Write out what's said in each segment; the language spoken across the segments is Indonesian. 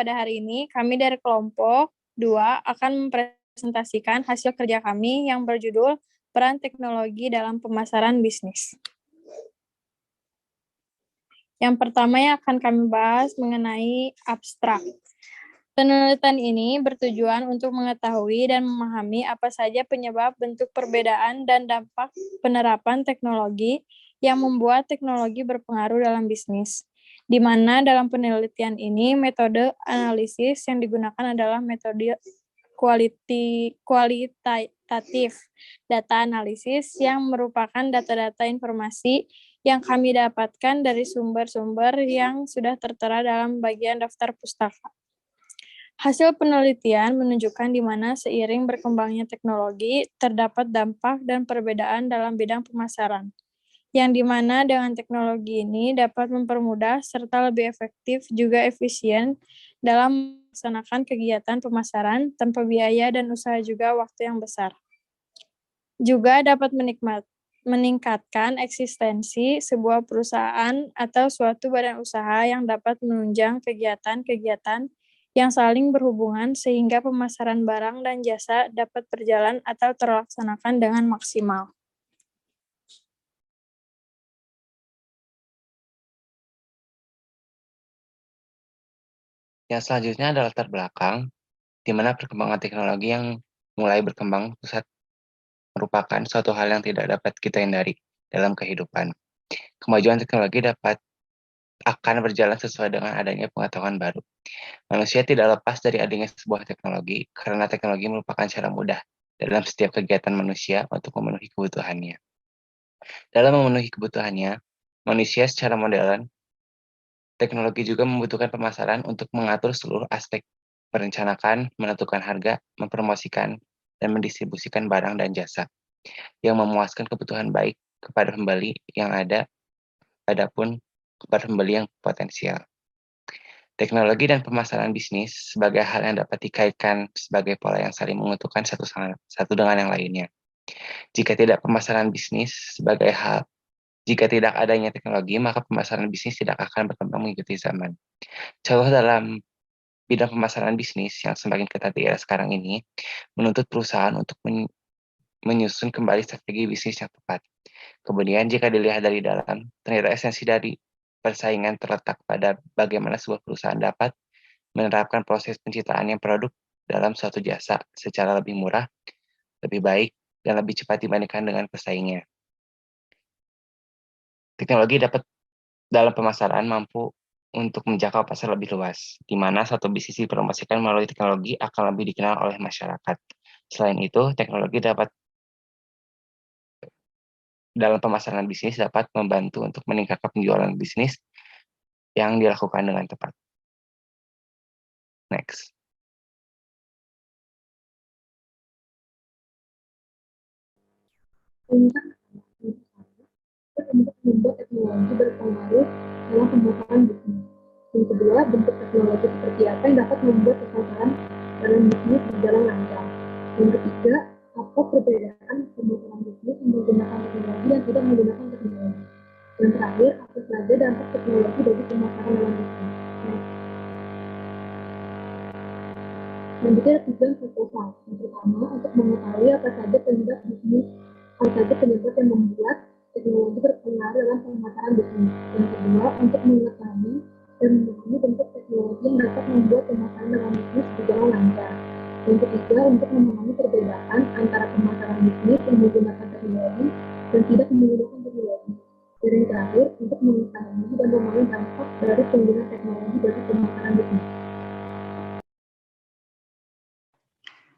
pada hari ini kami dari kelompok 2 akan mempresentasikan hasil kerja kami yang berjudul Peran Teknologi dalam Pemasaran Bisnis. Yang pertama yang akan kami bahas mengenai abstrak. Penelitian ini bertujuan untuk mengetahui dan memahami apa saja penyebab, bentuk perbedaan, dan dampak penerapan teknologi yang membuat teknologi berpengaruh dalam bisnis. Di mana dalam penelitian ini metode analisis yang digunakan adalah metode kualitatif data analisis yang merupakan data-data informasi yang kami dapatkan dari sumber-sumber yang sudah tertera dalam bagian daftar pustaka. Hasil penelitian menunjukkan di mana seiring berkembangnya teknologi, terdapat dampak dan perbedaan dalam bidang pemasaran, yang di mana dengan teknologi ini dapat mempermudah serta lebih efektif juga efisien dalam melaksanakan kegiatan pemasaran tanpa biaya dan usaha juga waktu yang besar. Juga dapat meningkatkan eksistensi sebuah perusahaan atau suatu badan usaha yang dapat menunjang kegiatan-kegiatan yang saling berhubungan sehingga pemasaran barang dan jasa dapat berjalan atau terlaksanakan dengan maksimal. Yang selanjutnya adalah latar belakang, di mana perkembangan teknologi yang mulai berkembang pesat merupakan suatu hal yang tidak dapat kita hindari dalam kehidupan. Kemajuan teknologi akan berjalan sesuai dengan adanya pengetahuan baru. Manusia tidak lepas dari adanya sebuah teknologi, karena teknologi merupakan cara mudah dalam setiap kegiatan manusia untuk memenuhi kebutuhannya. Dalam memenuhi kebutuhannya, manusia secara modern, teknologi juga membutuhkan pemasaran untuk mengatur seluruh aspek, merencanakan, menentukan harga, mempromosikan, dan mendistribusikan barang dan jasa, yang memuaskan kebutuhan baik kepada pembeli yang ada, adapun kepada pembeli yang potensial. Teknologi dan pemasaran bisnis sebagai hal yang dapat dikaitkan sebagai pola yang saling menguntungkan satu dengan yang lainnya. Jika tidak adanya teknologi, maka pemasaran bisnis tidak akan berkembang mengikuti zaman. Contoh dalam bidang pemasaran bisnis yang semakin ketat di era sekarang ini, menuntut perusahaan untuk menyusun kembali strategi bisnis yang tepat. Kemudian jika dilihat dari dalam, ternyata esensi dari persaingan terletak pada bagaimana sebuah perusahaan dapat menerapkan proses penciptaan yang produk dalam suatu jasa secara lebih murah, lebih baik, dan lebih cepat dibandingkan dengan pesaingnya. Teknologi dapat dalam pemasaran mampu untuk menjangkau pasar lebih luas, di mana satu bisnis dipromosikan melalui teknologi akan lebih dikenal oleh masyarakat. Selain itu, teknologi dalam pemasaran bisnis dapat membantu untuk meningkatkan penjualan bisnis yang dilakukan dengan tepat. Next. Untuk membuat teknologi berpengaruh dalam pemasaran bisnis. Yang kedua, bentuk teknologi seperti apa yang dapat membuat pemasaran dalam bisnis berjalan lancar. Yang ketiga, apa perbedaan pemasaran bisnis yang menggunakan teknologi dan tidak menggunakan teknologi. Yang terakhir, apa saja dampak teknologi bagi pemasaran dalam bisnis. Selanjutnya ada tujuan proposal. Yang pertama, untuk mengetahui apa saja penyebab yang membuat teknologi berpengaruh dalam pemasaran bisnis. Yang kedua, untuk mengetahui dan memahami bentuk teknologi yang dapat membuat pemasaran dalam bisnis berjalan lancar. Yang ketiga, untuk memahami perbedaan antara pemasaran bisnis yang menggunakan teknologi dan tidak menggunakan teknologi. Dan yang terakhir, untuk mengetahui dan memahami dampak dari penggunaan teknologi bagi pemasaran bisnis.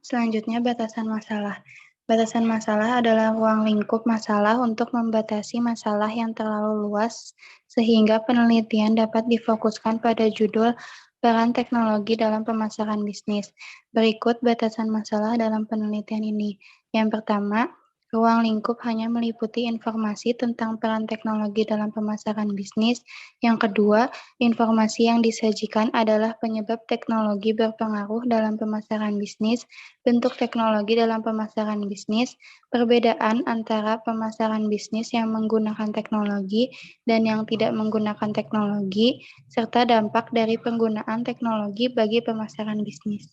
Selanjutnya, batasan masalah. Batasan masalah adalah ruang lingkup masalah untuk membatasi masalah yang terlalu luas, sehingga penelitian dapat difokuskan pada judul peran teknologi dalam pemasaran bisnis. Berikut batasan masalah dalam penelitian ini. Yang pertama, Ruang lingkup hanya meliputi informasi tentang peran teknologi dalam pemasaran bisnis. Yang kedua, informasi yang disajikan adalah penyebab teknologi berpengaruh dalam pemasaran bisnis, bentuk teknologi dalam pemasaran bisnis, perbedaan antara pemasaran bisnis yang menggunakan teknologi dan yang tidak menggunakan teknologi, serta dampak dari penggunaan teknologi bagi pemasaran bisnis.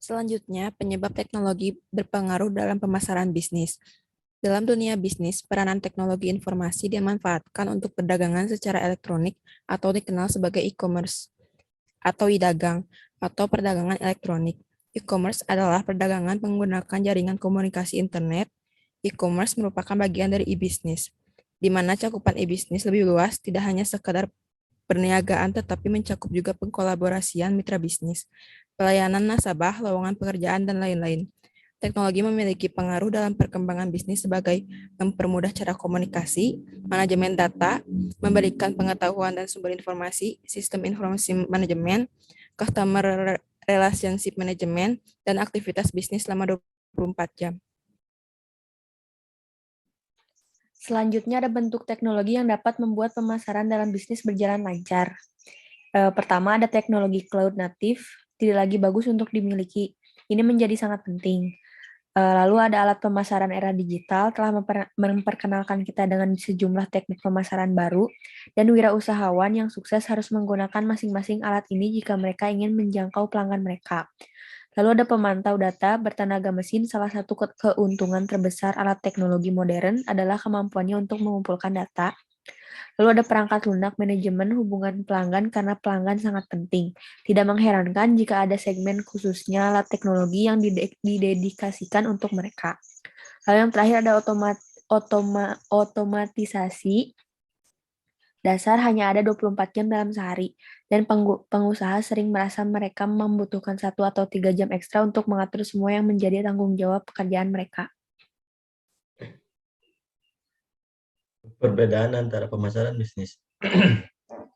Selanjutnya, penyebab teknologi berpengaruh dalam pemasaran bisnis. Dalam dunia bisnis, peranan teknologi informasi dimanfaatkan untuk perdagangan secara elektronik atau dikenal sebagai e-commerce atau e-dagang atau perdagangan elektronik. E-commerce adalah perdagangan menggunakan jaringan komunikasi internet. E-commerce merupakan bagian dari e-bisnis, di mana cakupan e-bisnis lebih luas, tidak hanya sekadar perniagaan tetapi mencakup juga pengkolaborasian mitra bisnis, pelayanan nasabah, lowongan pekerjaan, dan lain-lain. Teknologi memiliki pengaruh dalam perkembangan bisnis sebagai mempermudah cara komunikasi, manajemen data, memberikan pengetahuan dan sumber informasi, sistem informasi manajemen, customer relationship management, dan aktivitas bisnis selama 24 jam. Selanjutnya ada bentuk teknologi yang dapat membuat pemasaran dalam bisnis berjalan lancar. Pertama ada teknologi cloud native, tidak lagi bagus untuk dimiliki. Ini menjadi sangat penting. Lalu ada alat pemasaran era digital, telah memperkenalkan kita dengan sejumlah teknik pemasaran baru, dan wirausahawan yang sukses harus menggunakan masing-masing alat ini jika mereka ingin menjangkau pelanggan mereka. Lalu ada pemantau data bertenaga mesin. Salah satu keuntungan terbesar alat teknologi modern adalah kemampuannya untuk mengumpulkan data. Lalu ada perangkat lunak manajemen hubungan pelanggan karena pelanggan sangat penting. Tidak mengherankan jika ada segmen khususnya alat teknologi yang didedikasikan untuk mereka. Lalu yang terakhir ada otomatisasi. Dasar hanya ada 24 jam dalam sehari, dan pengusaha sering merasa mereka membutuhkan 1 atau 3 jam ekstra untuk mengatur semua yang menjadi tanggung jawab pekerjaan mereka. Perbedaan antara pemasaran bisnis.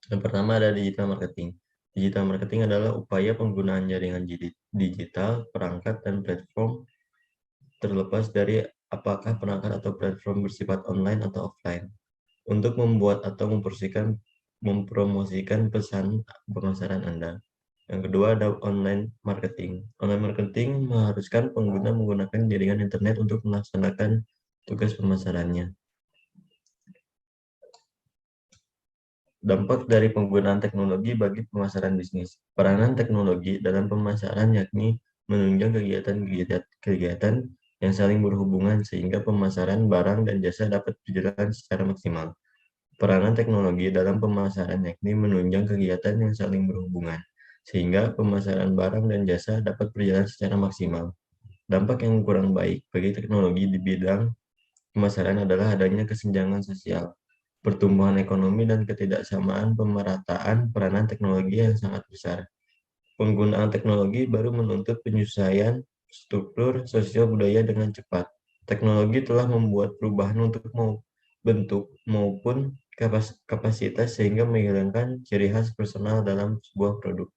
Yang pertama ada digital marketing. Digital marketing adalah upaya penggunaan jaringan digital, perangkat, dan platform terlepas dari apakah perangkat atau platform bersifat online atau offline, untuk membuat atau mempromosikan pesan pemasaran Anda. Yang kedua ada online marketing. Online marketing mengharuskan pengguna menggunakan jaringan internet untuk melaksanakan tugas pemasarannya. Dampak dari penggunaan teknologi bagi pemasaran bisnis. Peranan teknologi dalam pemasaran yakni menunjang kegiatan yang saling berhubungan sehingga pemasaran barang dan jasa dapat berjalan secara maksimal. Peranan teknologi dalam pemasaran yakni menunjang kegiatan yang saling berhubungan sehingga pemasaran barang dan jasa dapat berjalan secara maksimal. Dampak yang kurang baik bagi teknologi di bidang pemasaran adalah adanya kesenjangan sosial, pertumbuhan ekonomi, dan ketidaksamaan pemerataan peranan teknologi yang sangat besar. Penggunaan teknologi baru menuntut penyesuaian struktur sosial budaya dengan cepat. Teknologi telah membuat perubahan untuk bentuk maupun kapasitas sehingga menghilangkan ciri khas personal dalam sebuah produk.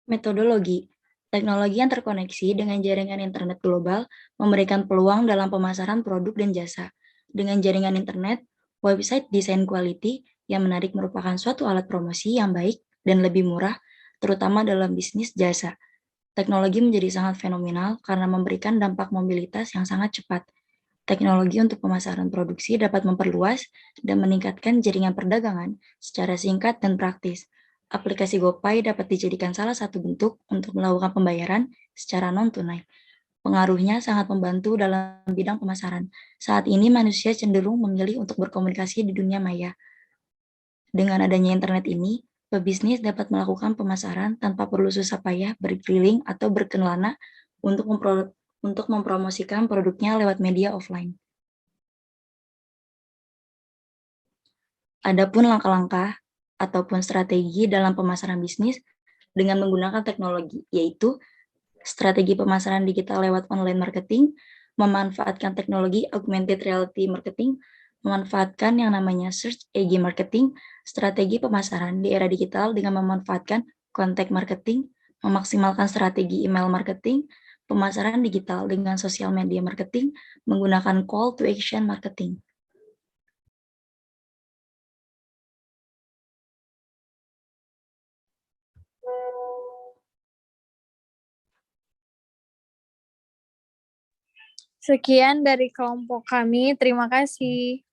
Metodologi. Teknologi yang terkoneksi dengan jaringan internet global memberikan peluang dalam pemasaran produk dan jasa. Dengan jaringan internet, website desain quality yang menarik merupakan suatu alat promosi yang baik dan lebih murah, terutama dalam bisnis jasa. Teknologi menjadi sangat fenomenal karena memberikan dampak mobilitas yang sangat cepat. Teknologi untuk pemasaran produksi dapat memperluas dan meningkatkan jaringan perdagangan secara singkat dan praktis. Aplikasi GoPay dapat dijadikan salah satu bentuk untuk melakukan pembayaran secara non-tunai. Pengaruhnya sangat membantu dalam bidang pemasaran. Saat ini manusia cenderung memilih untuk berkomunikasi di dunia maya. Dengan adanya internet ini, pebisnis dapat melakukan pemasaran tanpa perlu susah payah berkeliling atau berkelana untuk mempromosikan produknya lewat media offline. Adapun langkah-langkah ataupun strategi dalam pemasaran bisnis dengan menggunakan teknologi, yaitu strategi pemasaran digital lewat online marketing, memanfaatkan teknologi augmented reality marketing, memanfaatkan yang namanya Search Engine Marketing, strategi pemasaran di era digital dengan memanfaatkan content marketing, memaksimalkan strategi email marketing, pemasaran digital dengan sosial media marketing, menggunakan call to action marketing. Sekian dari kelompok kami, terima kasih.